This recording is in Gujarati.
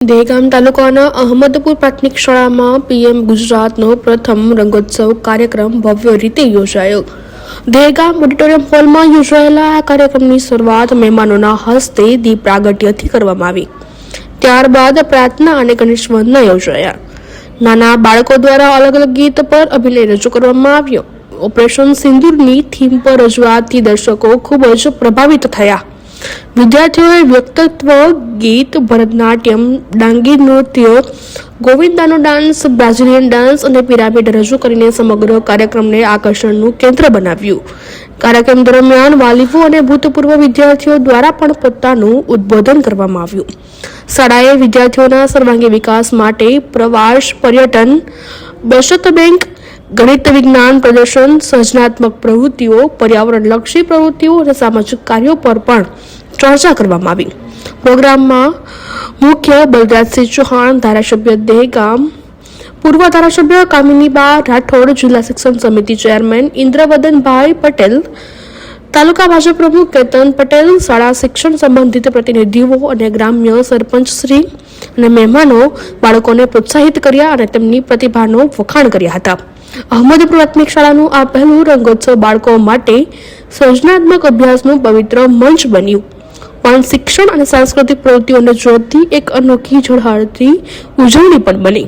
દહેગામ તાલુકાના અહમદપુર પ્રાથમિક શાળામાં પીએમ ગુજરાતનો પ્રથમ રંગોત્સવ કાર્યક્રમ ભવ્ય રીતે યોજાયો. દહેગામ ઓડિટોરિયમ હોલમાં યોજાયેલા આ કાર્યક્રમની શરૂઆત મહેમાનોના હસ્તે દીપ પ્રાગટ્યથી કરવામાં આવી. ત્યારબાદ પ્રાર્થના અને ગણેશ વંદના યોજાયા. નાના બાળકો દ્વારા અલગ અલગ ગીત પર અભિનય રજૂ કરવામાં આવ્યો. ઓપરેશન સિંદૂરની થીમ પર રજૂઆતથી દર્શકો ખૂબ જ પ્રભાવિત થયા. વિદ્યાર્થીઓએ વ્યક્તિત્વ ગીત, ભરતનાટ્યમ, ડાંગી નૃત્ય, ગોવિંદાનો ડાન્સ, બ્રાઝિલિયન ડાન્સ અને પિરામિડ રજૂ કરીને સમગ્ર કાર્યક્રમને આકર્ષણનું કેન્દ્ર બનાવ્યું. કાર્યક્રમ દરમિયાન વાલીઓ અને ભૂતપૂર્વ વિદ્યાર્થીઓ દ્વારા પણ પોતાનું ઉદ્બોધન કરવામાં આવ્યું. શાળાએ વિદ્યાર્થીઓના સર્વાંગી વિકાસ માટે પ્રવાસ, પર્યટન, બચત બેંક, ગણિત વિજ્ઞાન પ્રદર્શન, સર્જનાત્મક પ્રવૃત્તિઓ, પર્યાવરણલક્ષી પ્રવૃત્તિઓ અને સામાજિક કાર્યો પર પણ ચર્ચા કરવામાં આવી. પ્રોગ્રામમાં મુખ્ય બલરાજસિંહ ચૌહાણ, ધારાસભ્ય દહેગામ, પૂર્વ ધારાસભ્ય કામિનીબા રાઠોડ, જિલ્લા શિક્ષણ સમિતિ ચેરમેન ઇન્દ્રવદનભાઈ પટેલ, તાલુકા ભાજપ પ્રમુખ કેતન પટેલ, શાળા શિક્ષણ સંબંધિત પ્રતિનિધિઓ અને ગ્રામ્ય સરપંચશ્રી અને મહેમાનો બાળકોને પ્રોત્સાહિત કર્યા અને તેમની પ્રતિભાનો વખાણ કર્યા હતા. અહમદપુર પ્રાથમિક શાળાનું આ પહેલું રંગોત્સવ બાળકો માટે સર્જનાત્મક અભ્યાસનું પવિત્ર મંચ બન્યું, પણ શિક્ષણ અને સાંસ્કૃતિક પ્રવૃત્તિઓને જોડતી એક અનોખી ઝળહળતી ઉજવણી પણ બની.